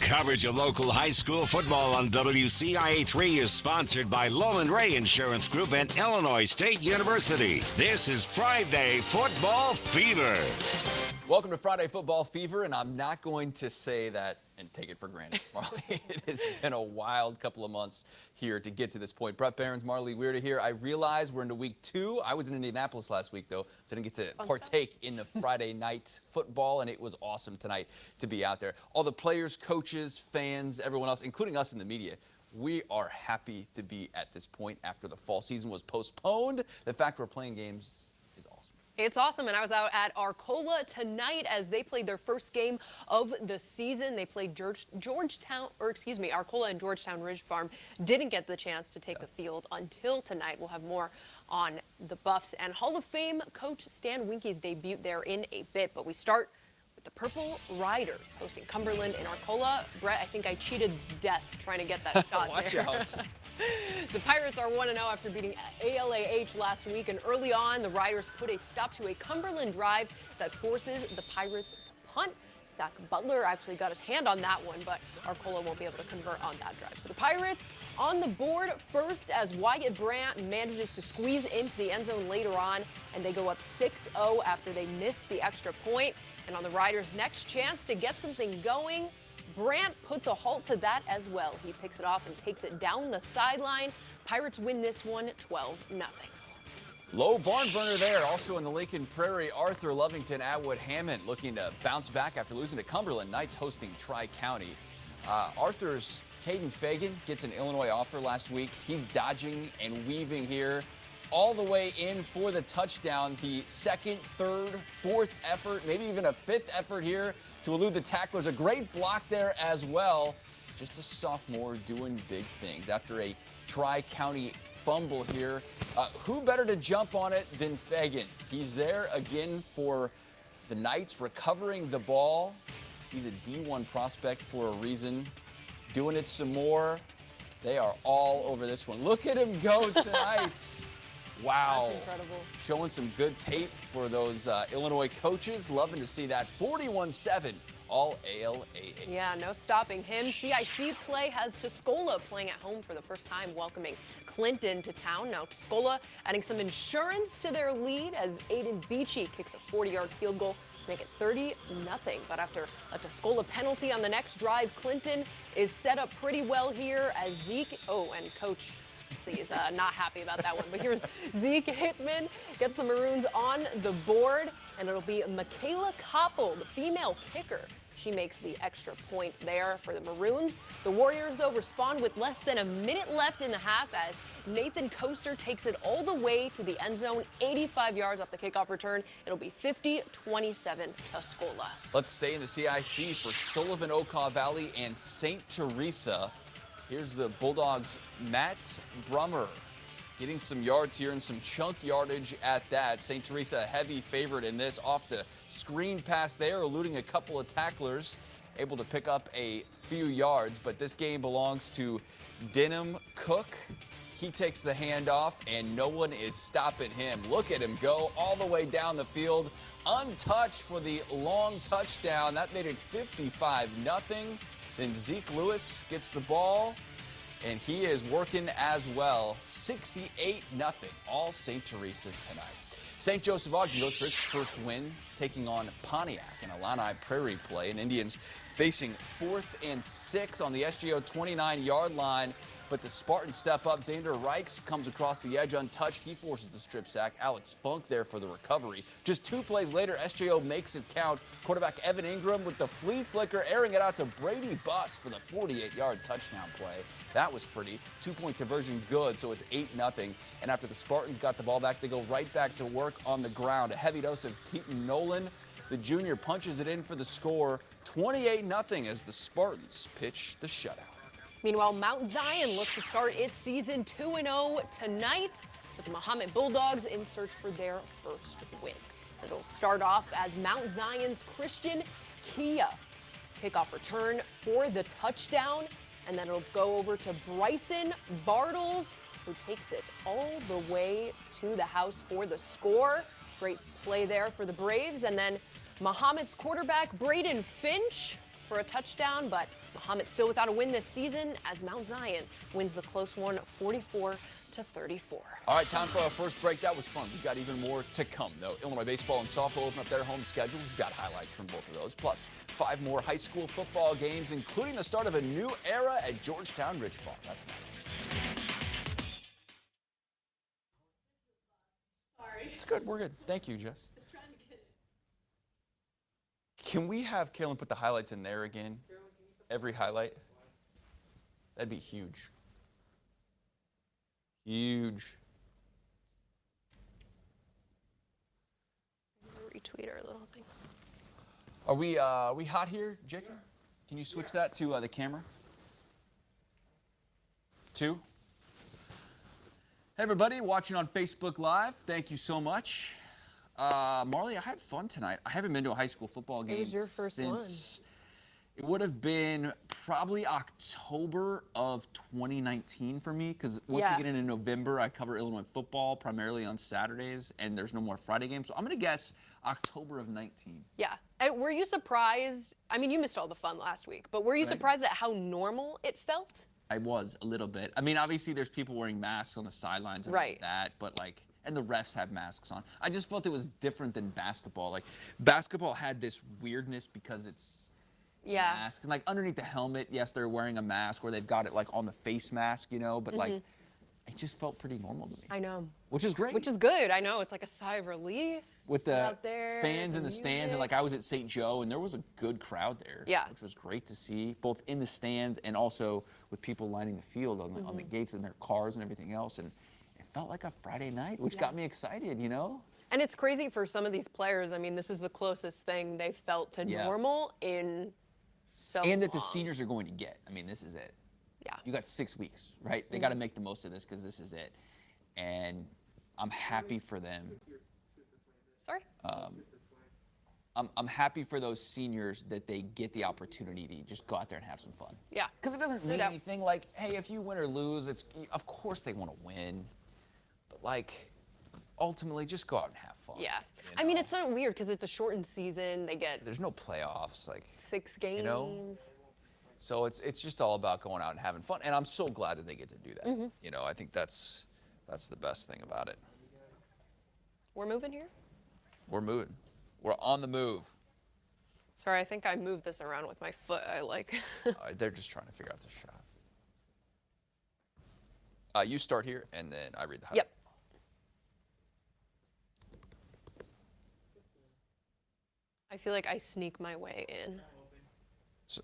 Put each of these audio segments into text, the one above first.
Coverage of local high school football on WCIA 3 is sponsored by Lowland Ray Insurance Group and Illinois State University. This is Friday Football Fever. Welcome to Friday Football Fever, and I'm not going to say that and take it for granted, Marley. It has been a wild couple of months here to get to this point. Brett Barons, Marley Weirder here. I realize we're into week 2. I was in Indianapolis last week, though, so I didn't get to partake in the Friday night football, and it was awesome tonight to be out there. All the players, coaches, fans, everyone else, including us in the media, we are happy to be at this point after the fall season was postponed. The fact we're playing games is awesome. It's awesome, and I was out at ARCOLA tonight as they played their first game of the season. They played ARCOLA and Georgetown-RIDGE Farm didn't get the chance to take the field until tonight. We'll have more on the Buffs and Hall of Fame coach Stan Winke's debut there in a bit, but we start with the Purple Riders hosting Cumberland in ARCOLA. Brett, I think I cheated death trying to get that shot. Watch there. out. The Pirates are 1-0 after beating ALAH last week, and early on, the Riders put a stop to a Cumberland drive that forces the Pirates to punt. Zach Butler actually got his hand on that one, but ARCOLA won't be able to convert on that drive. So the Pirates on the board first as Wyatt Brandt manages to squeeze into the end zone later on, and they go up 6-0 after they missed the extra point. And on the Riders' next chance to get something going, Brandt puts a halt to that as well. He picks it off and takes it down the sideline. Pirates win this one 12-0. Low barn burner there. Also in the Lincoln Prairie, Arthur, Lovington, Atwood, Hammond looking to bounce back after losing to Cumberland. Knights hosting Tri-County. Arthur's Caden Fagan gets an Illinois offer last week. He's dodging and weaving here all the way in for the touchdown. The second, third, fourth effort, maybe even a fifth effort here to elude the tacklers. A great block there as well. Just a sophomore doing big things after a Tri-County fumble here. Who better to jump on it than Fagan? He's there again for the Knights, recovering the ball. He's a D1 prospect for a reason. Doing it some more. They are all over this one. Look at him go tonight. Wow. That's incredible. Showing some good tape for those Illinois coaches. Loving to see that. 41-7, all ALAA. Yeah, no stopping him. CIC play has TUSCOLA playing at home for the first time, welcoming Clinton to town. Now TUSCOLA adding some insurance to their lead as Aiden Beachy kicks a 40-yard field goal to make it 30-0. But after a TUSCOLA penalty on the next drive, Clinton is set up pretty well here as Zeke, and Coach is not happy about that one. But here's Zeke Hickman gets the Maroons on the board, and it'll be Michaela Koppel, the female kicker. She makes the extra point there for the Maroons. The Warriors, though, respond with less than a minute left in the half as Nathan Coaster takes it all the way to the end zone, 85 yards off the kickoff return. It'll be 50-27 TUSCOLA. Let's stay in the CIC for Sullivan, Okaw Valley, and St. Teresa. Here's the Bulldogs' Matt Brummer getting some yards here and some chunk yardage at that. St. Teresa, a heavy favorite in this, off the screen pass there, eluding a couple of tacklers, able to pick up a few yards. But this game belongs to Denham Cook. He takes the handoff, and no one is stopping him. Look at him go all the way down the field, untouched for the long touchdown. That made it 55-0. Then Zeke Lewis gets the ball, and he is working as well. 68-0, all St. Teresa tonight. St. Joseph-Ogden goes for its first win, taking on Pontiac in Illini Prairie play. And Indians facing 4th and 6 on the SGO 29-yard line. But the Spartans step up. Xander Reichs comes across the edge untouched. He forces the strip sack. Alex Funk there for the recovery. Just 2 plays later, SJO makes it count. Quarterback Evan Ingram with the flea flicker, airing it out to Brady Buss for the 48-yard touchdown play. That was pretty. 2-point conversion good, so it's 8-0. And after the Spartans got the ball back, they go right back to work on the ground. A heavy dose of Keaton Nolan. The junior punches it in for the score. 28-0 as the Spartans pitch the shutout. Meanwhile, Mount Zion looks to start its season 2-0 tonight with the Mahomet Bulldogs in search for their first win. It'll start off as Mount Zion's Christian Kia. Kickoff return for the touchdown, and then it'll go over to Bryson Bartles, who takes it all the way to the house for the score. Great play there for the Braves. And then Mahomet's quarterback, Braden Finch, for a touchdown, but Muhammad still without a win this season as Mount Zion wins the close one 44-34. All right, time for our first break. That was fun. We've got even more to come, though. Illinois baseball and softball open up their home schedules. We've got highlights from both of those, plus 5 more high school football games, including the start of a new era at Georgetown-RIDGE Farm. That's next. Sorry. It's good. We're good. Thank you, Jess. Can we have Carolyn put the highlights in there again? Every highlight? That'd be huge. Huge. Retweet our little thing. Are we hot here, Jake? Can you switch that to the camera? 2. Hey everybody watching on Facebook Live, thank you so much. Marley, I had fun tonight. I haven't been to a high school football game was your first since it would have been probably October of 2019 for me, because once we get into November, I cover Illinois football primarily on Saturdays, and there's no more Friday games. So I'm going to guess October of 19. Yeah. And were you surprised? I mean, you missed all the fun last week, but were you surprised at how normal it felt? I was a little bit. I mean, obviously there's people wearing masks on the sidelines and like that, but like, and the refs have masks on. I just felt it was different than basketball. Like, basketball had this weirdness because it's masks. And like underneath the helmet, yes, they're wearing a mask, or they've got it like on the face mask, you know, but like, it just felt pretty normal to me. I know. Which is great. Which is good. I know. It's like a sigh of relief. With the out there, fans in the stands, and like I was at St. Joe, and there was a good crowd there. Yeah. Which was great to see, both in the stands and also with people lining the field on the gates and their cars and everything else. And it felt like a Friday night, which got me excited, you know? And it's crazy for some of these players. I mean, this is the closest thing they've felt to normal in so long. And that the seniors are going to get. I mean, this is it. Yeah. You got 6 weeks, right? They got to make the most of this because this is it. And I'm happy for them. Sorry? I'm happy for those seniors that they get the opportunity to just go out there and have some fun. Yeah. Because it doesn't mean anything like, hey, if you win or lose, it's of course they want to win. But like, ultimately, just go out and have fun. Yeah. You know? I mean, it's so weird because it's a shortened season. They get There's no playoffs, like 6 games. You know? So it's just all about going out and having fun. And I'm so glad that they get to do that. You know, I think that's the best thing about it. We're moving here? We're moving. We're on the move. Sorry, I think I moved this around with my foot. I like. They're just trying to figure out the shot. You start here, and then I read the highlight. Yep. I feel like I sneak my way in. So,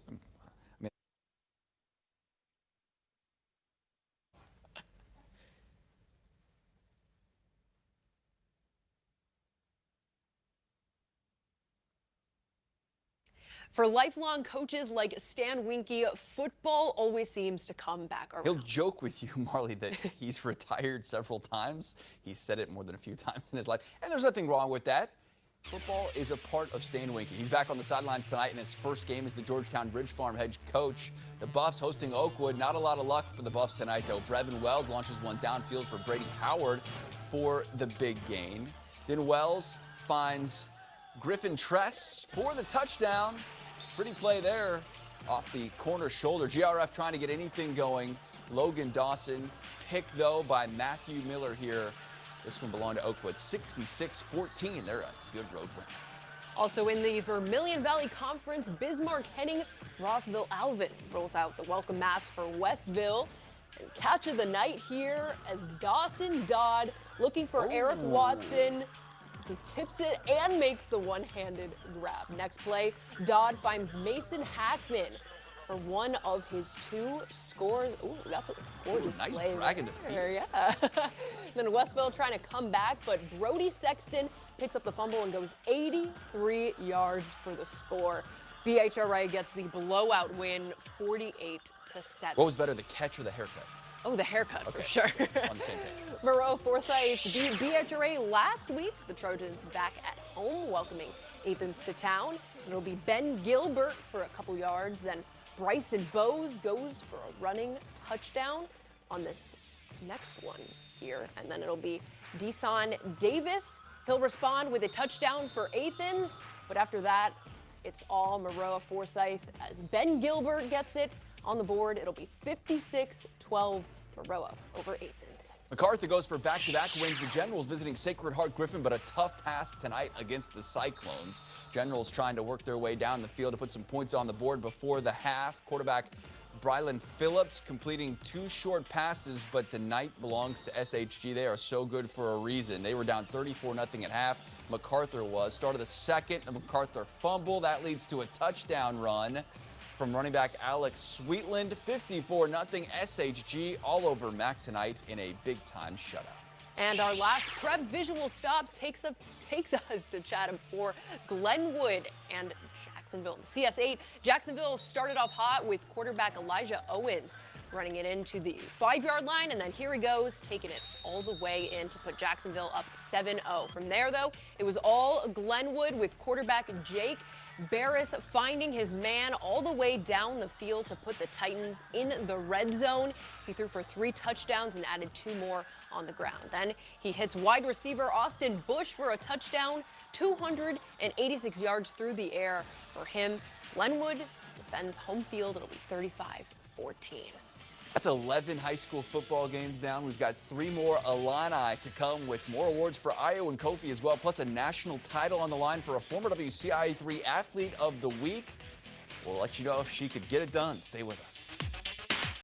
For lifelong coaches like Stan Winky, football always seems to come back around. He'll joke with you, Marley, that he's retired several times. He's said it more than a few times in his life, and there's nothing wrong with that. Football is a part of Stan Winky. He's back on the sidelines tonight in his first game as the Georgetown-RIDGE Farm head coach. The Buffs hosting Oakwood. Not a lot of luck for the Buffs tonight, though. Brevin Wells launches one downfield for Brady Howard for the big gain. Then Wells finds Griffin Tress for the touchdown. Pretty play there off the corner shoulder. GRF trying to get anything going. Logan Dawson picked, though, by Matthew Miller here. This one belonged to Oakwood, 66-14. They're a good road win. Also in the Vermilion Valley Conference, Bismarck heading Rossville Alvin rolls out the welcome mats for Westville. And catch of the night here as Dawson Dodd looking for Eric Watson, who tips it and makes the one-handed grab. Next play, Dodd finds Mason Hackman for one of his 2 scores. Ooh, that's a gorgeous nice play. drag in the feet. Yeah. Then Westville trying to come back, but Brody Sexton picks up the fumble and goes 83 yards for the score. BHRA gets the blowout win, 48-7. What was better, the catch or the haircut? Oh, the haircut, Okay. for sure. On the same page. MAROA-FORSYTH beat BHRA last week. The Trojans back at home, welcoming Athens to town. It'll be Ben Gilbert for a couple yards, then Bryson Bowes goes for a running touchdown on this next one here. And then it'll be Deson Davis. He'll respond with a touchdown for Athens. But after that, it's all MAROA-FORSYTH as Ben Gilbert gets it on the board. It'll be 56-12 MAROA over Athens. MacArthur goes for back-to-back wins. The Generals visiting Sacred Heart Griffin, but a tough task tonight against the Cyclones. Generals trying to work their way down the field to put some points on the board before the half. Quarterback Brylan Phillips completing 2 short passes, but the night belongs to SHG. They are so good for a reason. They were down 34-0 at half. MacArthur was. Start of the second, a MacArthur fumble. That leads to a touchdown run from running back Alex Sweetland. 54-0 SHG all over Mac tonight in a big-time shutout. And our last prep visual stop takes us to Chatham for Glenwood and Jacksonville. In the CS8, Jacksonville started off hot with quarterback Elijah Owens running it into the 5-yard line, and then here he goes, taking it all the way in to put Jacksonville up 7-0. From there, though, it was all Glenwood with quarterback Jake Barris finding his man all the way down the field to put the Titans in the red zone. He threw for 3 touchdowns and added 2 more on the ground. Then he hits wide receiver Austin Bush for a touchdown, 286 yards through the air for him. Glenwood defends home field. It'll be 35-14. That's 11 high school football games down. We've got 3 more Illini to come with more awards for Io and Kofi as well, plus a national title on the line for a former WCIA 3 Athlete of the Week. We'll let you know if she could get it done. Stay with us.